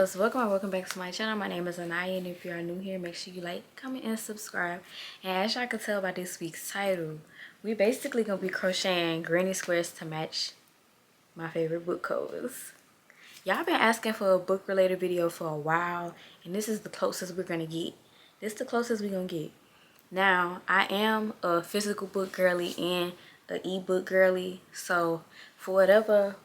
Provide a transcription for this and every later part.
loves, welcome back to my channel. My name is Anaya, and if you are new here, make sure you like, comment, and subscribe. And as y'all can tell by this week's title, we basically gonna be crocheting granny squares to match my favorite book covers. Y'all been asking for a book related video for a while, and this is the closest we're gonna get. This is the closest we're gonna get. Now, I am a physical book girly and an ebook girly, so for whatever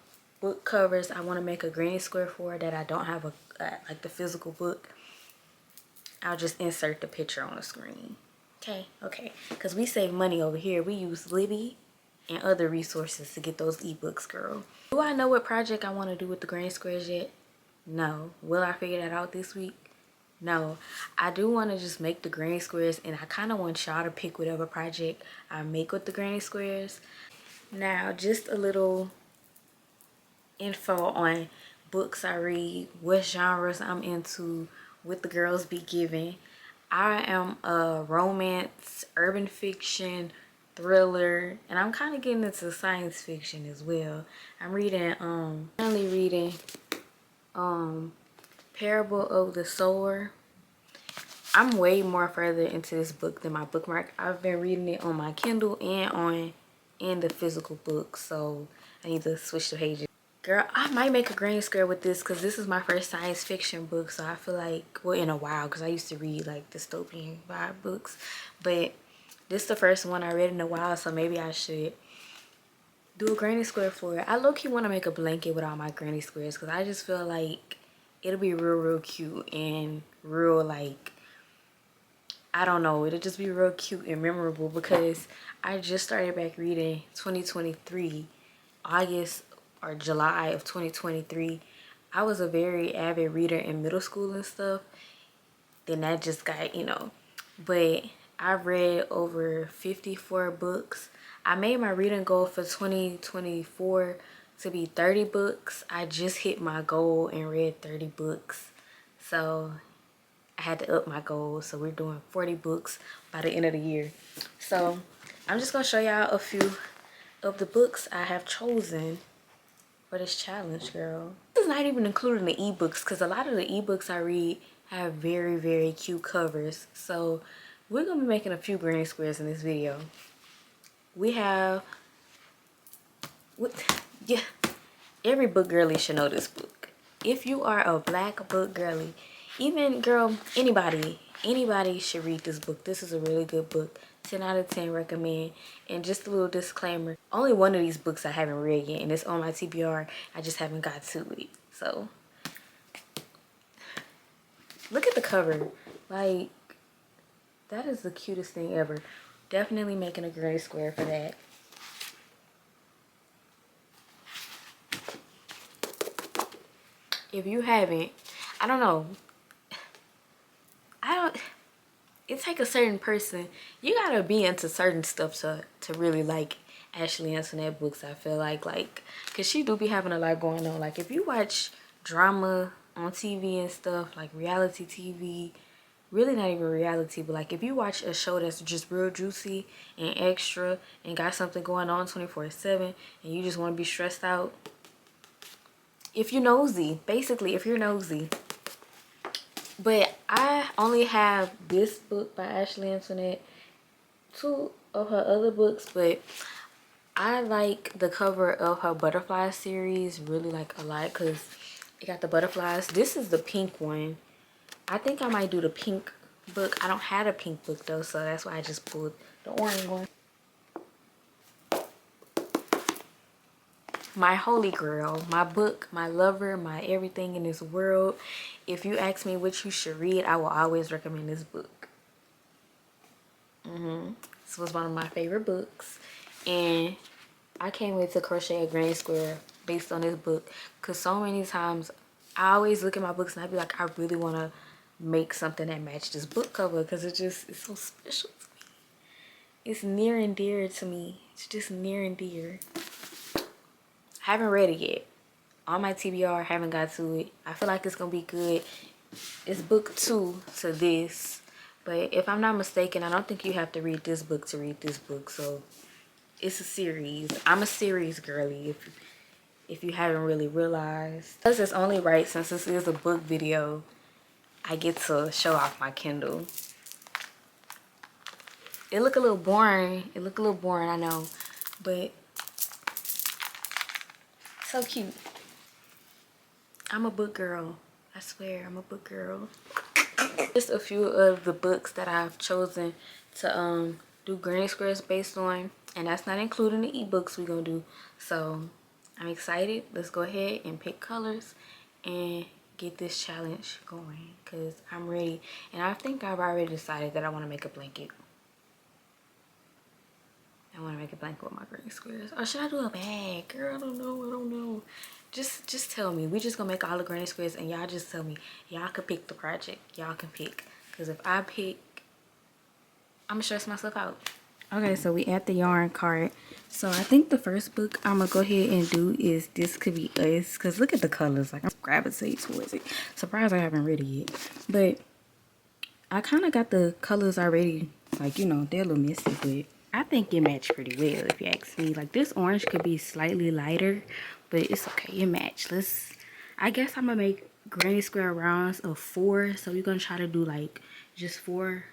book covers I want to make a granny square for that I don't have like the physical book, I'll just insert the picture on the screen. Okay, because we save money over here. We use Libby and other resources to get those ebooks, girl. Do I know what project I want to do with the granny squares yet? No. Will I figure that out this week? No. I do want to just make the granny squares, and I kind of want y'all to pick whatever project I make with the granny squares. Now, just a little info on books I read, what genres I'm into, what the girls be giving. I am a romance, urban fiction, thriller, and I'm kind of getting into science fiction as well. I'm reading currently reading Parable of the Sower. I'm way more further into this book than my bookmark. I've been reading it on my Kindle and in the physical book, so I need to switch the pages. Girl, I might make a granny square with this because this is my first science fiction book, so I feel like, well, in a while, because I used to read like dystopian vibe books, but this is the first one I read in a while, so maybe I should do a granny square for it. I low-key want to make a blanket with all my granny squares because I just feel like it'll be real cute and real, like, I don't know, it'll just be real cute and memorable because I just started back reading 2023, August or July of 2023. I was a very avid reader in middle school and stuff. Then that just got, but I've read over 54 books. I made my reading goal for 2024 to be 30 books. I just hit my goal and read 30 books. So I had to up my goal. So we're doing 40 books by the end of the year. So I'm just going to show y'all a few of the books I have chosen for this challenge, girl. This is not even including the ebooks because a lot of the ebooks I read have very cute covers. So we're gonna be making a few granny squares in this video. We have every book girly should know this book. If you are a black book girly, even girl, anybody should read this book. This is a really good book. 10 out of 10 recommend. And just a little disclaimer, only one of these books I haven't read yet, and it's on my TBR. I just haven't got to it. So look at the cover. Like, that is the cutest thing ever. Definitely making a granny square for that. If you haven't, I don't know, it take a certain person. You gotta be into certain stuff to really like Ashley Antoinette books, I feel like because she do be having a lot going on. Like, if you watch drama on TV and stuff, like reality TV, really not even reality, but like if you watch a show that's just real juicy and extra and got something going on 24/7 and you just want to be stressed out, if you're nosy, basically, if you're nosy. But I only have this book by Ashley Antoinette, 2 of her other books, but I like the cover of her butterfly series really like a lot because it got the butterflies. This is the pink one. I think I might do the pink book. I don't have a pink book though, so that's why I just pulled the orange one. My holy grail, my book, my lover, my everything in this world. If you ask me what you should read, I will always recommend this book. This was one of my favorite books, and I can't wait to crochet a granny square based on this book because so many times I always look at my books and I be like, I really want to make something that matches this book cover because it's so special to me. It's near and dear to me. It's just near and dear. I haven't read it yet. On my TBR, haven't got to it. I feel like it's gonna be good. It's book 2 to this, but if I'm not mistaken, I don't think you have to read this book to read this book. So it's a series. I'm a series girly. if you haven't really realized. Plus it's only right, since this is a book video, I get to show off my Kindle. It look a little boring. It look a little boring, I know, but so cute. I'm a book girl. I swear, I'm a book girl. Just a few of the books that I've chosen to do granny squares based on, and that's not including the ebooks we're gonna do. So I'm excited. Let's go ahead and pick colors and get this challenge going, because I'm ready. And I think I've already decided that I want to make a blanket. I want to make a blanket with my granny squares. Or should I do a bag? Girl, I don't know. Just tell me. We just gonna make all the granny squares, and y'all just tell me. Y'all can pick the project. Y'all can pick. Because if I pick, I'm gonna stress myself out. Okay, so we at the yarn cart. So I think the first book I'm gonna go ahead and do is This Could Be Us. Because look at the colors. Like, I'm gravitating towards it. Surprised I haven't read it yet. But I kind of got the colors already. Like, you know, they're a little messy, but I think it matched pretty well, if you ask me. Like, this orange could be slightly lighter, but it's okay. It matched. I guess I'm gonna make granny square rounds of 4. So we're gonna try to do like just 4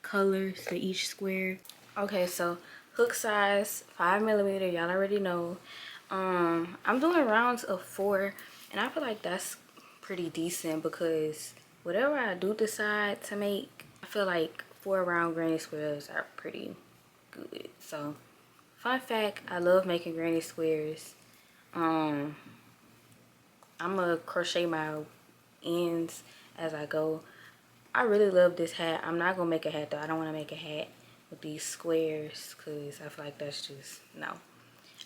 colors for each square. Okay, so hook size 5mm. Y'all already know. I'm doing rounds of 4, and I feel like that's pretty decent, because whatever I do decide to make, I feel like 4 round granny squares are pretty good. So fun fact, I love making granny squares. I'm gonna crochet my ends as I go. I really love this hat. I'm not gonna make a hat though. I don't want to make a hat with these squares, because I feel like that's just no.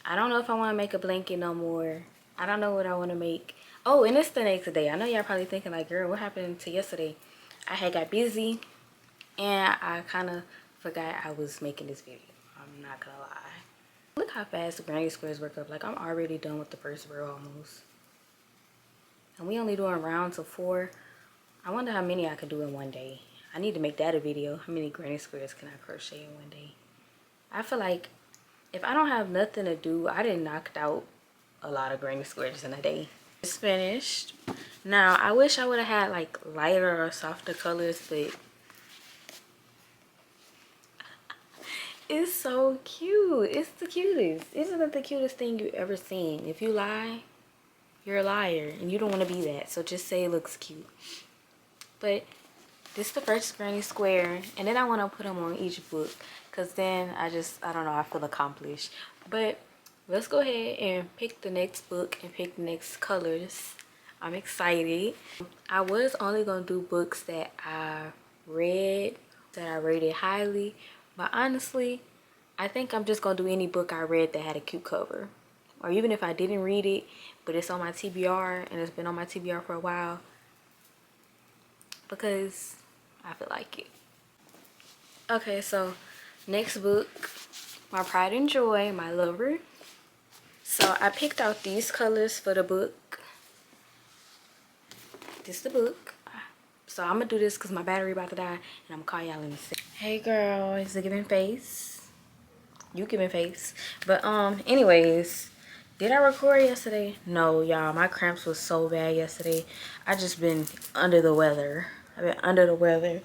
I don't know if I want to make a blanket no more. I don't know what I want to make. Oh, and it's the next day. I know y'all probably thinking like, girl, what happened to yesterday? I had got busy and I kind of forgot I was making this video. I'm not gonna lie. Look how fast the granny squares work up. Like, I'm already done with the first row almost. And we only doing rounds of 4. I wonder how many I could do in one day. I need to make that a video. How many granny squares can I crochet in one day? I feel like if I don't have nothing to do, I done knocked out a lot of granny squares in a day. It's finished. Now, I wish I would have had like lighter or softer colors, but it's so cute. It's the cutest. Isn't it the cutest thing you ever seen? If you lie, you're a liar, and you don't want to be that. So just say it looks cute. But this is the first granny square, and then I want to put them on each book, because then I don't know, I feel accomplished. But let's go ahead and pick the next book and pick the next colors. I'm excited. I was only going to do books that I read, that I rated highly, but honestly, I think I'm just going to do any book I read that had a cute cover. Or even if I didn't read it, but it's on my TBR, and it's been on my TBR for a while, because I feel like it. Okay, so next book, My Pride and Joy, My Lover. So I picked out these colors for the book. This is the book. So I'm gonna do this because my battery about to die, and I'm gonna call y'all in a second. Hey girl, is it giving face? You giving face. But anyways, did I record yesterday? No, y'all, my cramps was so bad yesterday. I just been under the weather. I've been under the weather,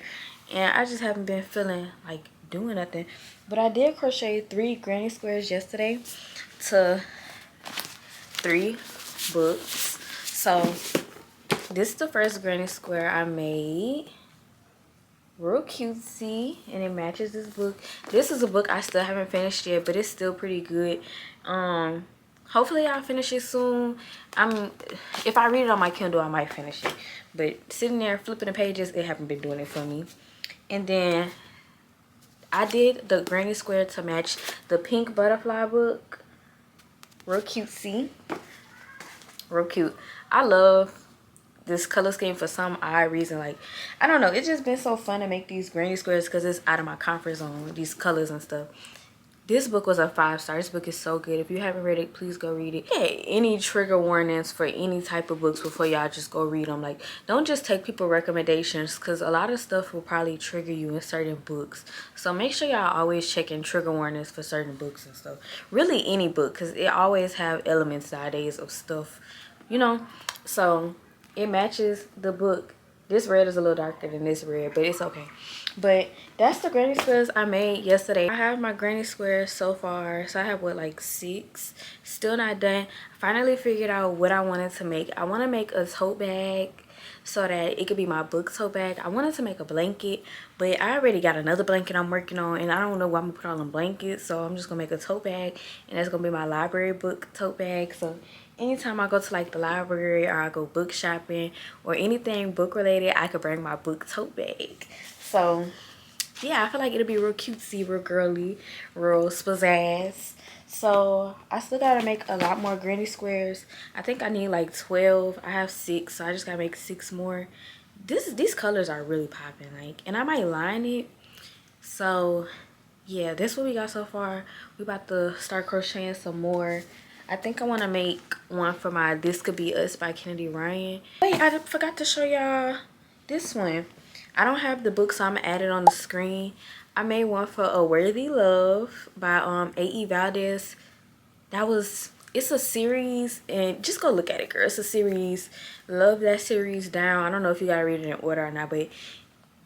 and I just haven't been feeling like doing nothing. But I did crochet 3 granny squares yesterday to 3 books. So this is the first granny square I made. Real cutesy, and it matches this book. This is a book I still haven't finished yet, but it's still pretty good. Hopefully I'll finish it soon. If I read it on my Kindle, I might finish it, but sitting there flipping the pages, it haven't been doing it for me. And then I did the granny square to match the pink butterfly book. Real cutesy, real cute. I love this color scheme for some odd reason. Like, I don't know, it's just been so fun to make these granny squares because it's out of my comfort zone, these colors and stuff. This book was a 5-star. This book is so good. If you haven't read it, please go read it. Okay, any trigger warnings for any type of books before y'all just go read them. Like, don't just take people recommendations, because a lot of stuff will probably trigger you in certain books. So make sure y'all always checking trigger warnings for certain books and stuff. Really any book, because it always have elements nowadays of stuff, you know. So it matches the book. This red is a little darker than this red, but it's okay. But that's the granny squares I made yesterday. I have my granny squares so far. So I have what, like 6? Still not done. Finally figured out what I wanted to make. I want to make a tote bag so that it could be my book tote bag. I wanted to make a blanket, but I already got another blanket I'm working on, and I don't know what I'm gonna put all in blankets. So I'm just gonna make a tote bag, and that's gonna be my library book tote bag. So anytime I go to like the library, or I go book shopping, or anything book related, I could bring my book tote bag. So yeah, I feel like it'll be real cutesy, real girly, real spazazz. So I still gotta make a lot more granny squares. I think I need like 12. I have 6, so I just gotta make 6 more. These colors are really popping, like, and I might line it. So yeah, that's what we got so far. We about to start crocheting some more. I think I want to make one for my This Could Be Us by Kennedy Ryan. Wait, I forgot to show y'all this one. I don't have the book, so I'm gonna add it on the screen. I made one for A Worthy Love by A.E. Valdez. It's a series, and just go look at it, girl. It's a series. Love that series down. I don't know if you gotta read it in order or not, but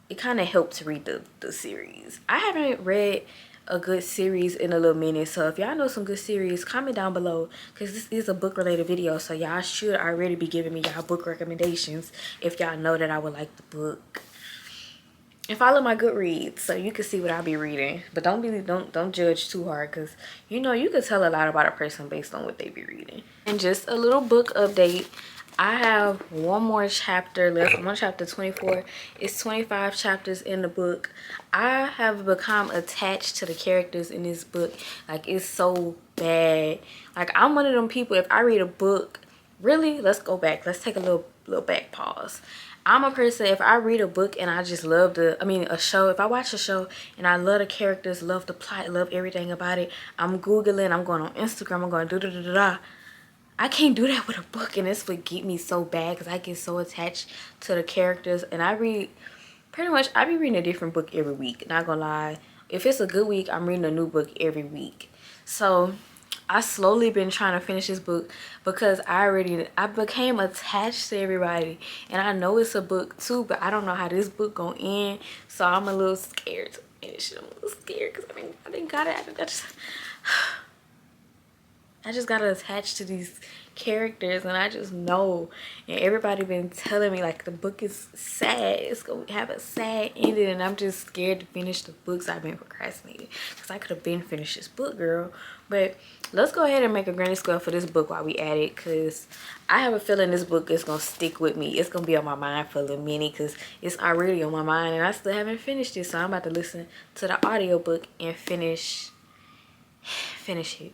it kind of helped to read the series. I haven't read a good series in a little minute, so if y'all know some good series, comment down below, because this is a book related video, so y'all should already be giving me y'all book recommendations if y'all know that I would like the book. And follow my Goodreads so you can see what I'll be reading. But don't judge too hard, because you know you can tell a lot about a person based on what they be reading. And just a little book update. I have one more chapter left. I'm on chapter 24. It's 25 chapters in the book. I have become attached to the characters in this book. Like, it's so bad. Like, I'm one of them people, if I read a book, really, let's go back. Let's take a little back pause. I'm a person, if I read a book and I just love a show, if I watch a show and I love the characters, love the plot, love everything about it, I'm Googling, I'm going on Instagram, I'm going da-da-da-da-da. I can't do that with a book, and this would get me so bad because I get so attached to the characters. And I be reading a different book every week, not gonna lie. If it's a good week, I'm reading a new book every week. So I slowly been trying to finish this book because I became attached to everybody, and I know it's a book too, but I don't know how this book gonna end. So I'm a little scared to finish it. I'm a little scared because I just gotta attach to these characters, and I just know, and everybody been telling me like the book is sad, it's gonna have a sad ending, and I'm just scared to finish the books. I've been procrastinating because I could have been finished this book, girl. But let's go ahead and make a granny square for this book while we at it, because I have a feeling this book is gonna stick with me. It's gonna be on my mind for a little minute because it's already on my mind and I still haven't finished it. So I'm about to listen to the audiobook and finish it.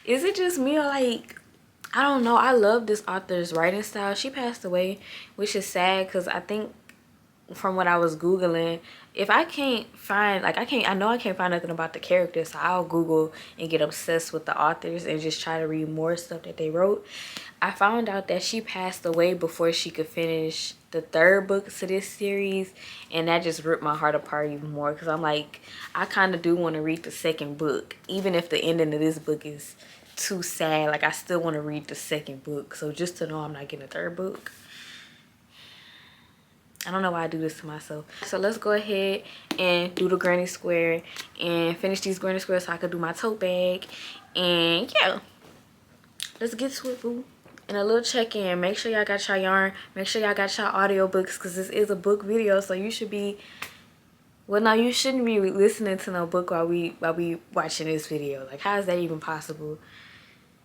Is it just me, or like, I don't know. I love this author's writing style. She passed away, which is sad because I think from what I was Googling, if I can't find, like, I know I can't find nothing about the characters, so I'll Google and get obsessed with the authors and just try to read more stuff that they wrote. I found out that she passed away before she could finish the 3rd book to this series, and that just ripped my heart apart even more, because I'm like, I kind of do want to read the 2nd book, even if the ending of this book is too sad. Like, I still want to read the 2nd book. So just to know I'm not getting a 3rd book, I don't know why I do this to myself. So let's go ahead and do the granny square and finish these granny squares so I can do my tote bag. And yeah, let's get to it, boo. And a little check-in. Make sure y'all got y'all yarn. Make sure y'all got y'all audiobooks, because this is a book video, so you should be, well, no, you shouldn't be listening to no book while we watching this video. Like, how is that even possible?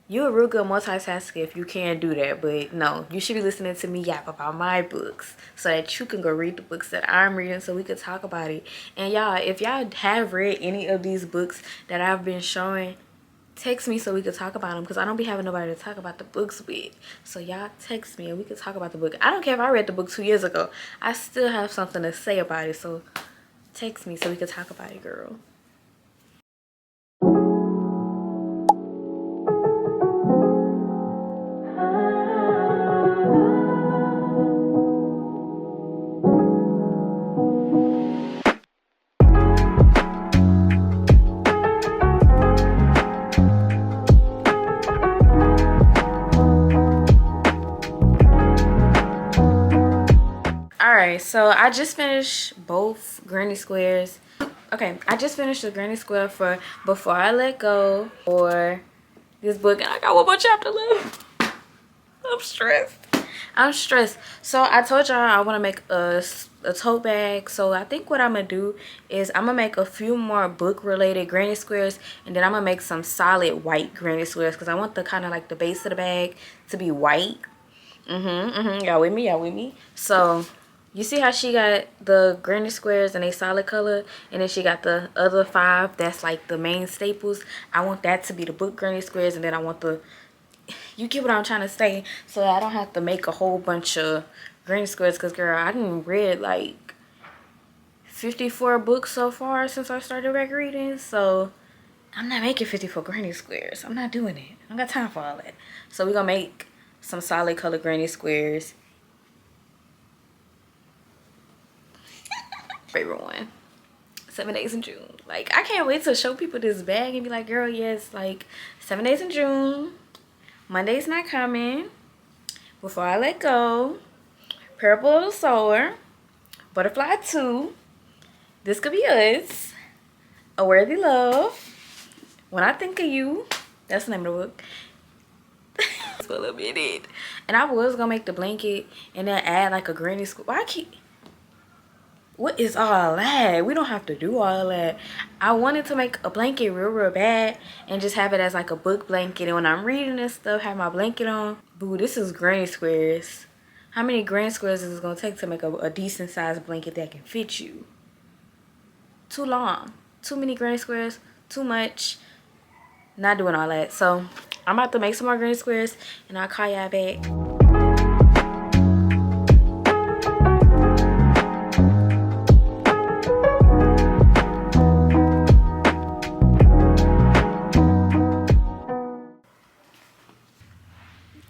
You're a real good multitasker if you can do that, but no, you should be listening to me yap about my books so that you can go read the books that I'm reading so we could talk about it. And y'all, if y'all have read any of these books that I've been showing, text me so we could talk about them, because I don't be having nobody to talk about the books with. So y'all text me and we could talk about the book. I don't care if I read the book 2 years ago. I still have something to say about it, so text me so we could talk about it, girl. so I just finished both granny squares. Okay, I just finished the granny square for Before I Let Go for this book, and I got one more chapter left. I'm stressed. I'm stressed. So I told y'all I want to make a tote bag. So I think what I'm gonna do is I'm gonna make a few more book related granny squares, and then I'm gonna make some solid white granny squares because I want the kind of like the base of the bag to be white. Y'all with me? Y'all with me? So you see how she got the granny squares and a solid color, and then she got the other 5 that's like the main staples. I want that to be the book granny squares, and then I want the, you get what I'm trying to say, so I don't have to make a whole bunch of granny squares. Because girl, I didn't read like 54 books so far since I started reading, so I'm not making 54 granny squares. I'm not doing it. I don't got time for all that. So we're gonna make some solid color granny squares. Favorite one, 7 days in June. Like, I can't wait to show people this bag and be like, girl, yes, like 7 days in June, Monday's Not Coming, Before I Let Go, Purple Little Sower, Butterfly 2, This Could Be Us, A Worthy Love, When I Think of You, that's the name of the book. For a little bit. And I was gonna make the blanket and then add like a granny square. Why I keep, what is all that? We don't have to do all that. I wanted to make a blanket real bad and just have it as like a book blanket, and when I'm reading this stuff, have my blanket on. Boo, this is granny squares. How many granny squares is it gonna take to make a decent sized blanket that can fit you? Too long. Too many granny squares. Too much. Not doing all that. So I'm about to make some more granny squares and I'll call y'all back.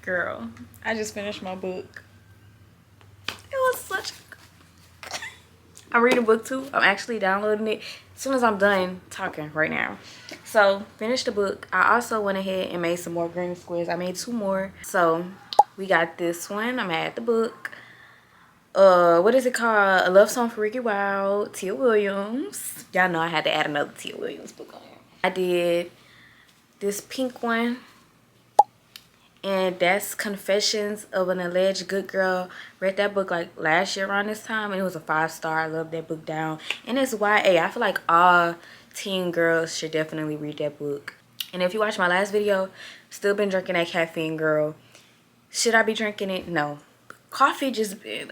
Girl, I just finished my book. It was such a... I'm reading book 2. I'm actually downloading it as soon as I'm done talking right now. So, finished the book. I also went ahead and made some more granny squares. I made 2 more. So, we got this one. I'm at the book. What is it called? A Love Song for Ricky Wilde, Tia Williams. Y'all know I had to add another Tia Williams book on here. I did this pink one, and that's Confessions of an Alleged Good Girl. Read that book like last year around this time, and it was a 5-star. I love that book down. And it's YA. I feel like all teen girls should definitely read that book. And if you watch my last video, still been drinking that caffeine, girl. Should I be drinking it? No. Coffee just been,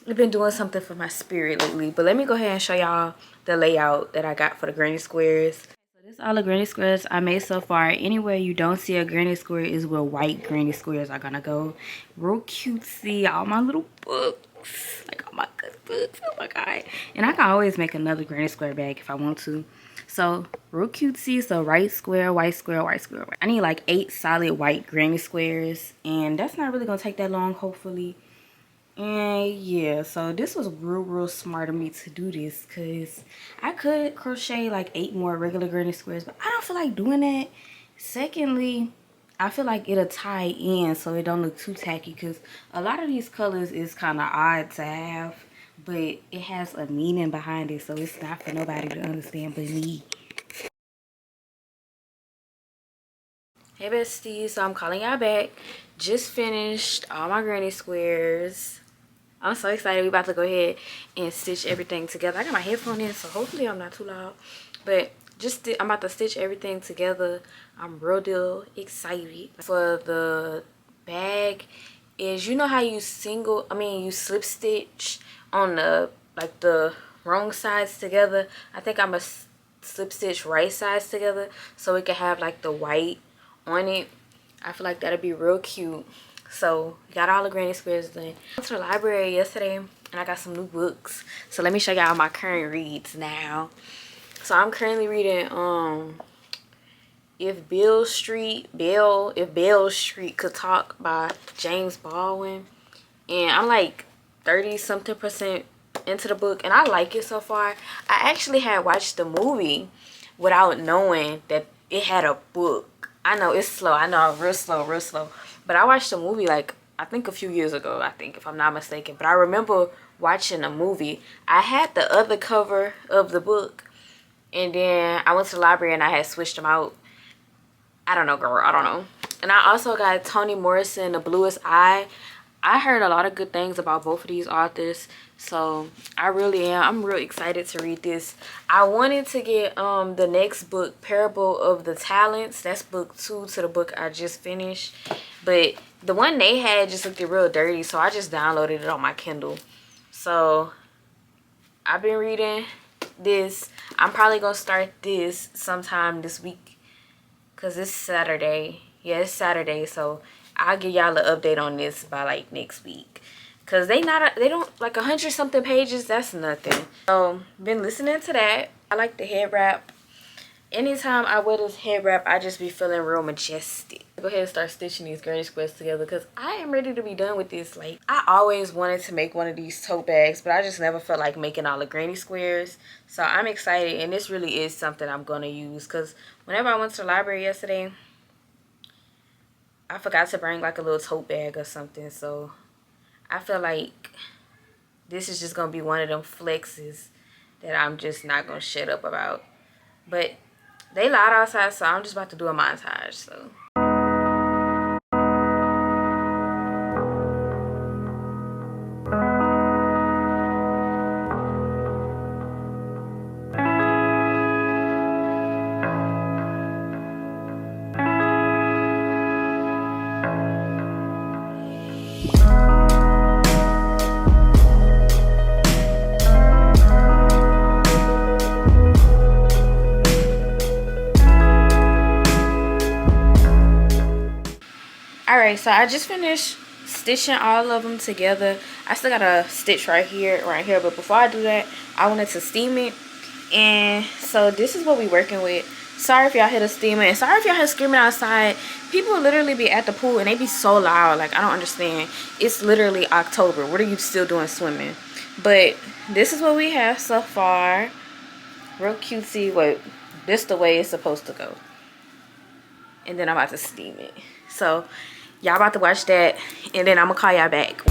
it's been doing something for my spirit lately. But let me go ahead and show y'all the layout that I got for the granny squares. This is all the granny squares I made so far. Anywhere you don't see a granny square is where white granny squares are gonna go. Real cutesy, all my little books, like all my good books. Oh my god! And I can always make another granny square bag if I want to. So real cutesy. So right square, white square, white square. White. I need like 8 solid white granny squares, and that's not really gonna take that long, hopefully. And yeah, so this was real smart of me to do this, because I could crochet like 8 more regular granny squares, but I don't feel like doing that. Secondly, I feel like it'll tie in so it don't look too tacky, because a lot of these colors is kind of odd to have, but it has a meaning behind it, so it's not for nobody to understand but me. Hey besties, so I'm calling y'all back. Just finished all my granny squares. I'm so excited. We about to go ahead and stitch everything together. I got my headphone in, so hopefully I'm not too loud. But I'm about to stitch everything together. I'm real deal excited. For the bag is, you know how you you slip stitch on the wrong sides together. I think I'm a slip stitch right sides together so it can have like the white on it. I feel like that'd be real cute. So got all the granny squares done. I went to the library yesterday and I got some new books. So let me show y'all my current reads now. So I'm currently reading If Beale Street Could Talk by James Baldwin. And I'm like 30-something% into the book, and I like it so far. I actually had watched the movie without knowing that it had a book. I know it's slow. I know, real slow. But I watched the movie like I think a few years ago, I think, if I'm not mistaken. But I remember watching a movie. I had the other cover of the book, and then I went to the library and I had switched them out. I don't know, girl. I don't know. And I also got Toni Morrison, The Bluest Eye. I heard a lot of good things about both of these authors, so I'm real excited to read this. I wanted to get the next book, Parable of the Talents. That's book 2 to the book I just finished, but the one they had just looked real dirty, so I just downloaded it on my Kindle. So I've been reading this. I'm probably gonna start this sometime this week, because it's Saturday. Yeah, it's Saturday, so I'll give y'all an update on this by like next week, because they don't like 100 something pages. That's nothing. So been listening to that. I like the head wrap. Anytime I wear this head wrap, I just be feeling real majestic. Go ahead and start stitching these granny squares together, because I am ready to be done with this. Like, I always wanted to make one of these tote bags, but I just never felt like making all the granny squares. So I'm excited, and this really is something I'm gonna use, because whenever I went to the library yesterday, I forgot to bring like a little tote bag or something. So I feel like this is just gonna be one of them flexes that I'm just not gonna shut up about. But they loud outside, so I'm just about to do a montage. So alright, so I just finished stitching all of them together. I still got a stitch right here, but before I do that, I wanted to steam it. And so this is what we working with. Sorry if y'all hear the steaming, and sorry if y'all hear screaming outside. People literally be at the pool and they be so loud. Like, I don't understand. It's literally October. What are you still doing swimming? But this is what we have so far. Real cutesy. Wait, this the way it's supposed to go. And then I'm about to steam it. So y'all about to watch that, and then I'm gonna call y'all back.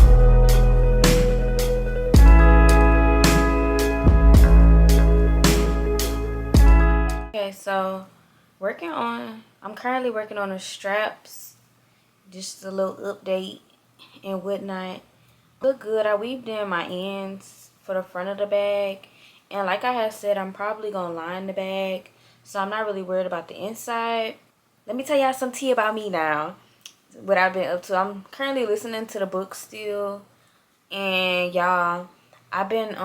Okay, so I'm currently working on the straps. Just a little update and whatnot. Look good. I weaved in my ends for the front of the bag, and like I had said, I'm probably gonna line the bag, so I'm not really worried about the inside. Let me tell y'all some tea about me now, what I've been up to. I'm currently listening to the book still, and y'all, I've been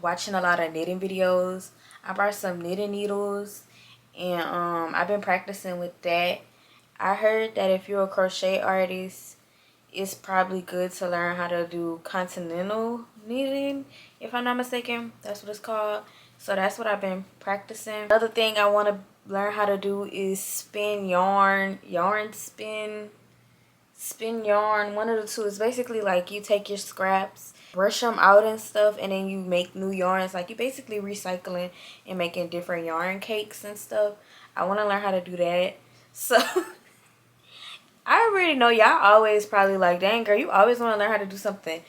watching a lot of knitting videos. I brought some knitting needles, and I've been practicing with that. I heard that if you're a crochet artist, it's probably good to learn how to do continental knitting, if I'm not mistaken. That's what it's called. So that's what I've been practicing. Another thing I want to learn how to do is spin yarn, spin yarn. One of the two. Is basically like you take your scraps, brush them out and stuff, and then you make new yarns. Like, you basically recycling and making different yarn cakes and stuff. I want to learn how to do that. So I already know y'all always probably like, dang girl, you always want to learn how to do something.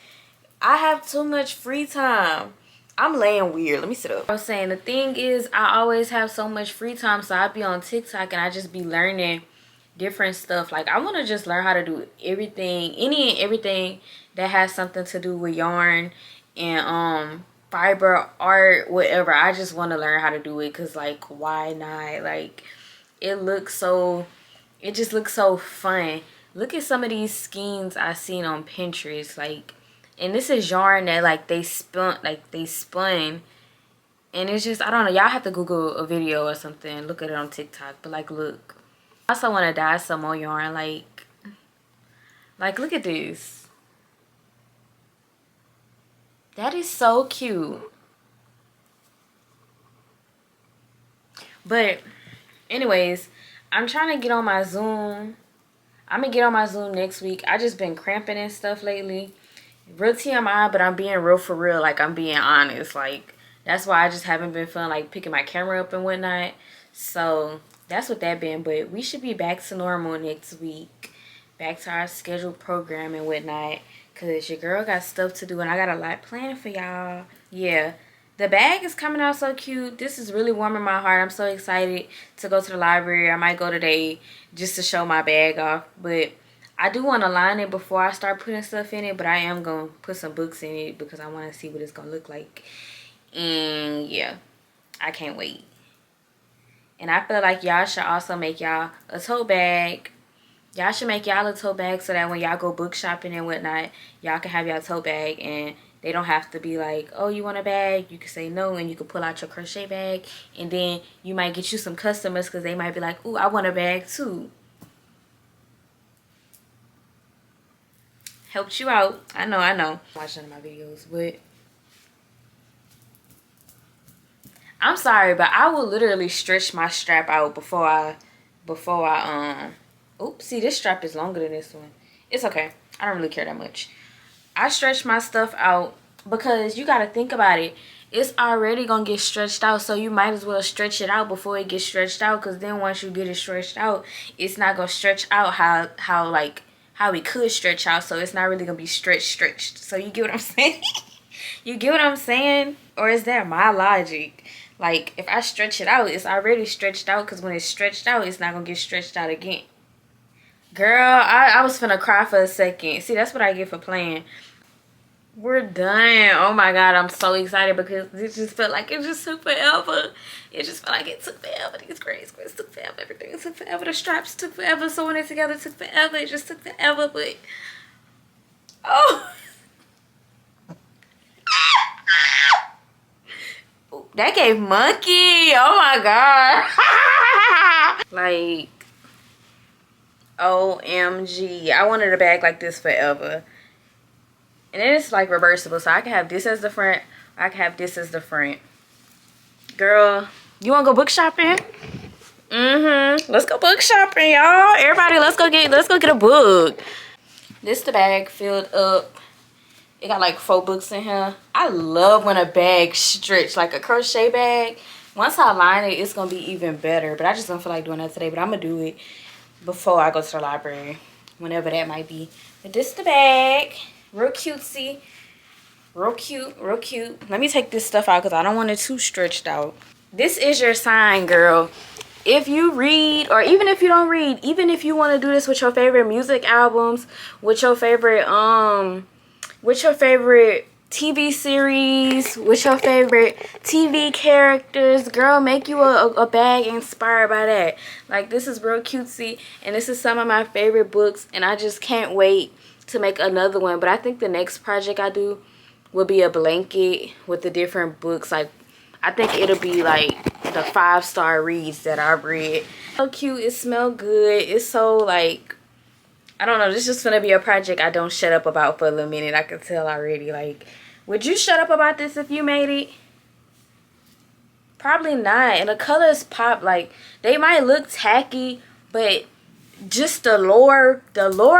I have too much free time. I'm laying weird. Let me sit up. I was saying, the thing is, I always have so much free time, so I be on TikTok and I just be learning different stuff. Like, I want to just learn how to do everything, any and everything that has something to do with yarn and fiber art, whatever. I just want to learn how to do it, because like, why not? Like, it just looks so fun. Look at some of these skeins I seen on Pinterest. Like, and this is yarn that like they spun, and it's just, I don't know, y'all have to Google a video or something, look at it on TikTok. But like, look, I also want to dye some more yarn. Like look at this. That is so cute. But anyways, I'm trying to get on my Zoom. I'm gonna get on my Zoom next week. I just been cramping and stuff lately. Real TMI, but I'm being real for real. Like, I'm being honest. Like, that's why I just haven't been feeling like picking my camera up and whatnot. So that's what that been. But we should be back to normal next week. back to our scheduled program and whatnot, because your girl got stuff to do and I got a lot planned for y'all. Yeah, the bag is coming out so cute. This is really warming my heart. I'm so excited to go to the library. I might go today just to show my bag off, but I do want to line it before I start putting stuff in it, but I am going to put some books in it because I want to see what it's going to look like. And yeah, I can't wait. And I feel like y'all should also make y'all a tote bag. Y'all should make y'all a tote bag so that when y'all go book shopping and whatnot, y'all can have y'all tote bag and they don't have to be like, oh, you want a bag? You can say no and you can pull out your crochet bag. And then you might get you some customers because they might be like, ooh, I want a bag too. Helped you out. I know. Watch none of my videos, but I'm sorry, but I will literally stretch my strap out before I oops, see, this strap is longer than this one. It's okay. I don't really care that much. I stretch my stuff out because you got to think about it. It's already going to get stretched out, so you might as well stretch it out before it gets stretched out, because then once you get it stretched out, it's not going to stretch out how it could stretch out, so it's not really going to be stretched. So you get what I'm saying? You get what I'm saying? Or is that my logic? Like, if I stretch it out, it's already stretched out, because when it's stretched out, it's not going to get stretched out again. Girl, I was finna cry for a second. See, that's what I get for playing. We're done. Oh my God, I'm so excited because it just felt like it just took forever. It just felt like it took forever. These gray squares took forever. Everything took forever. The straps took forever. Sewing it together took forever. It just took forever, but... Oh! That gave monkey. Oh my God. Like, OMG. I wanted a bag like this forever. And then it's like reversible. So I can have this as the front. I can have this as the front. Girl, you want to go book shopping? Let's go book shopping, y'all. Everybody, let's go get a book. This the bag filled up. It got like 4 books in here. I love when a bag stretch, like a crochet bag. Once I line it, it's gonna be even better. But I just don't feel like doing that today. But I'm gonna do it before I go to the library, whenever that might be. But this the bag. Real cutesy. Real cute. Let me take this stuff out because I don't want it too stretched out. This is your sign, girl. If you read, or even if you don't read, even if you want to do this with your favorite music albums, with your favorite TV series, with your favorite TV characters, girl, make you a bag inspired by that. Like, this is real cutesy, and this is some of my favorite books, and I just can't wait to make another one. But I think the next project I do will be a blanket with the different books. Like, I think it'll be like the 5-star reads that I've read. So cute. It smells good. It's so, like, I don't know. This is just gonna be a project I don't shut up about for a little minute. I can tell already. Like, would you shut up about this if you made it? Probably not. And the colors pop. Like, they might look tacky, but just the lore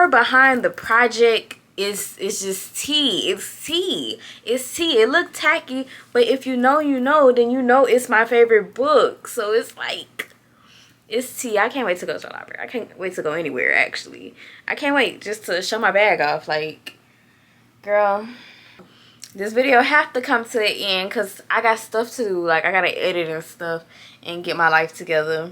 behind the project is just tea. It's tea. It looked tacky, but if you know, then you know it's my favorite book. So it's like, it's tea. I can't wait to go to the library. I can't wait to go anywhere, actually. I can't wait just to show my bag off. Like, girl, this video have to come to the end because I got stuff to do. Like, I gotta edit and stuff and get my life together.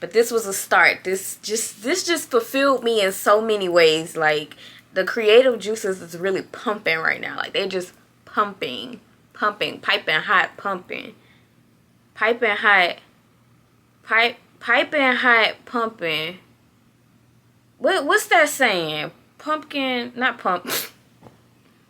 But this was a start. This just fulfilled me in so many ways. Like, the creative juices is really pumping right now. Like, they just pumping, piping hot, pumping, piping hot, piping hot, pumping. What's that saying? Pumpkin, not pump.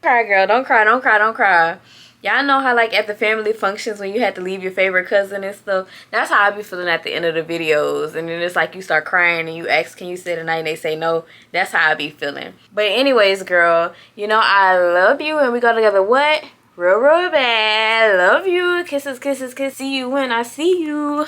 Cry, girl. Don't cry. Y'all know how, like, at the family functions when you had to leave your favorite cousin and stuff? That's how I be feeling at the end of the videos. And then it's like you start crying and you ask, can you stay tonight? And they say no. That's how I be feeling. But anyways, girl, you know, I love you. And we go together what? Real bad. Love you. Kisses. See you when I see you.